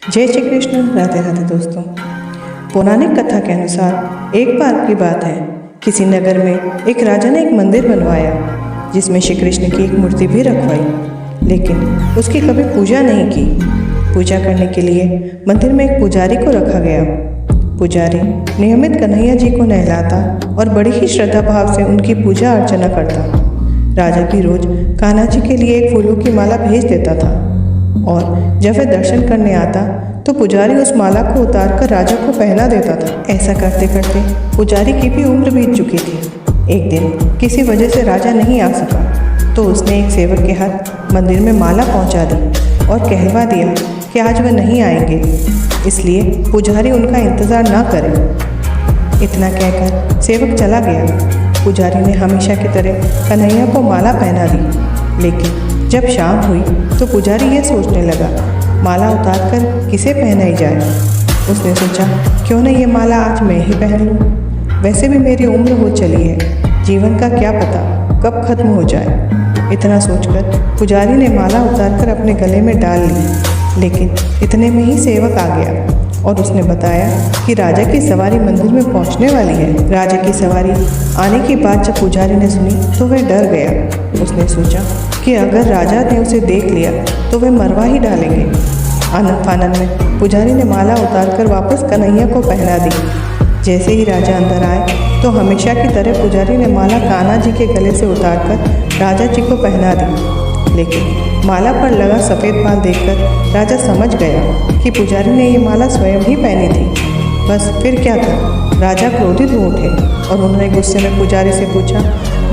जय श्री कृष्ण। राधे राधे दोस्तों। पौराणिक कथा के अनुसार एक बार की बात है, किसी नगर में एक राजा ने एक मंदिर बनवाया जिसमें श्री कृष्ण की एक मूर्ति भी रखवाई, लेकिन उसकी कभी पूजा नहीं की। पूजा करने के लिए मंदिर में एक पुजारी को रखा गया। पुजारी नियमित कन्हैया जी को नहलाता और बड़ी ही श्रद्धा भाव से उनकी पूजा अर्चना करता। राजा की रोज कान्हा जी के लिए एक फूलों की माला भेज देता था और जब वह दर्शन करने आता तो पुजारी उस माला को उतारकर राजा को पहना देता था। ऐसा करते करते पुजारी की भी उम्र बीत चुकी थी। एक दिन किसी वजह से राजा नहीं आ सका तो उसने एक सेवक के हाथ मंदिर में माला पहुंचा दी और कहलवा दिया कि आज वह नहीं आएंगे, इसलिए पुजारी उनका इंतज़ार ना करे। इतना कहकर सेवक चला गया। पुजारी ने हमेशा की तरह कन्हैया को माला पहना दी, लेकिन जब शाम हुई तो पुजारी ये सोचने लगा, माला उतारकर किसे पहनाई जाए। उसने सोचा, क्यों न ये माला आज मैं ही पहन लूँ। वैसे भी मेरी उम्र हो चली है, जीवन का क्या पता कब खत्म हो जाए। इतना सोचकर पुजारी ने माला उतारकर अपने गले में डाल ली, लेकिन इतने में ही सेवक आ गया और उसने बताया कि राजा की सवारी मंदिर में पहुंचने वाली है। राजा की सवारी आने की बात जब पुजारी ने सुनी तो वह डर गया। उसने सोचा कि अगर राजा ने उसे देख लिया तो वह मरवा ही डालेंगे। आनंद फानंद में पुजारी ने माला उतारकर वापस कन्हैया को पहना दी। जैसे ही राजा अंदर आए तो हमेशा की तरह पुजारी ने माला कान्हा जी के गले से उतारकर राजा जी को पहना दी, लेकिन माला पर लगा सफ़ेद बाल देखकर राजा समझ गया कि पुजारी ने ये माला स्वयं ही पहनी थी। बस फिर क्या था, राजा क्रोधित हो उठे और उन्होंने गुस्से में पुजारी से पूछा,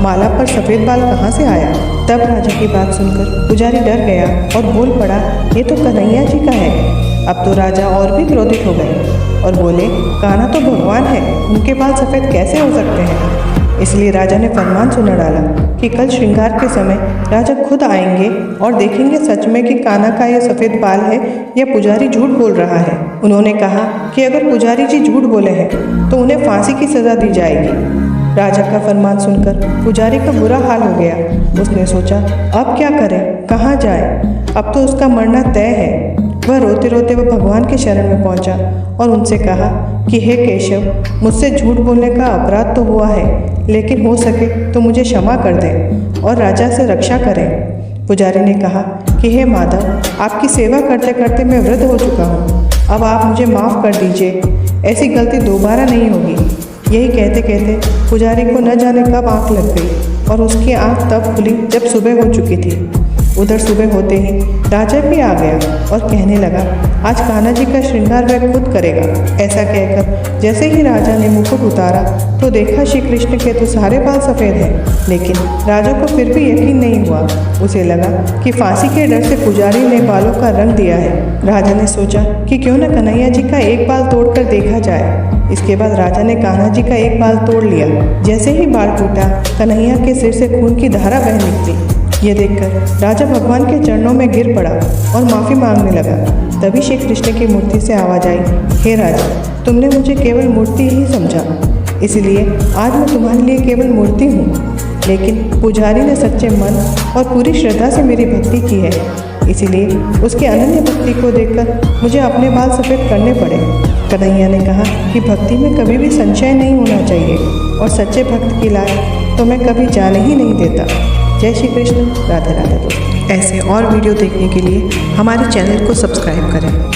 माला पर सफ़ेद बाल कहाँ से आया। तब राजा की बात सुनकर पुजारी डर गया और बोल पड़ा, ये तो कन्हैया जी का है। अब तो राजा और भी क्रोधित हो गए और बोले, कान्हा तो भगवान है, उनके बाल सफ़ेद कैसे हो सकते हैं। इसलिए राजा ने फरमान सुना डाला कि कल श्रृंगार के समय राजा खुद आएंगे और देखेंगे सच में कि कान्हा का ये सफ़ेद बाल है या पुजारी झूठ बोल रहा है। उन्होंने कहा कि अगर पुजारी जी झूठ बोले हैं तो उन्हें फांसी की सज़ा दी जाएगी। राजा का फरमान सुनकर पुजारी का बुरा हाल हो गया। उसने सोचा, अब क्या करें, कहाँ जाए। अब तो उसका मरना तय है। वह रोते रोते वह भगवान के शरण में पहुंचा और उनसे कहा कि हे केशव, मुझसे झूठ बोलने का अपराध तो हुआ है, लेकिन हो सके तो मुझे क्षमा कर दें और राजा से रक्षा करें। पुजारी ने कहा कि हे माधव, आपकी सेवा करते करते मैं वृद्ध हो चुका हूँ, अब आप मुझे माफ़ कर दीजिए, ऐसी गलती दोबारा नहीं होगी। यही कहते कहते पुजारी को न जाने कब आँख लग गई और उसकी आँख तब खुली जब सुबह हो चुकी थी। उधर सुबह होते ही राजा भी आ गया और कहने लगा, आज कान्हा जी का श्रृंगार वह खुद करेगा। ऐसा कहकर जैसे ही राजा ने मुकुट उतारा तो देखा श्री कृष्ण के तो सारे बाल सफ़ेद हैं, लेकिन राजा को फिर भी यकीन नहीं हुआ। उसे लगा कि फांसी के डर से पुजारी ने बालों का रंग दिया है। राजा ने सोचा कि क्यों न कन्हैया जी का एक बाल तोड़कर देखा जाए। इसके बाद राजा ने कान्हा जी का एक बाल तोड़ लिया। जैसे ही बाल टूटा, कन्हैया के सिर से खून की धारा बह निकली। ये देखकर राजा भगवान के चरणों में गिर पड़ा और माफ़ी मांगने लगा। तभी श्री कृष्ण की मूर्ति से आवाज़ आई, हे राजा, तुमने मुझे केवल मूर्ति ही समझा, इसलिए आज मैं तुम्हारे लिए केवल मूर्ति हूँ। लेकिन पुजारी ने सच्चे मन और पूरी श्रद्धा से मेरी भक्ति की है, इसीलिए उसकी अनन्य भक्ति को देखकर मुझे अपने बाल सफ़ेद करने पड़े। कन्हैया ने कहा कि भक्ति में कभी भी संशय नहीं होना चाहिए और सच्चे भक्त की लाज तो मैं कभी जाने ही नहीं देता। जय श्री कृष्ण। राधे राधे दोस्तों। ऐसे और वीडियो देखने के लिए हमारे चैनल को सब्सक्राइब करें।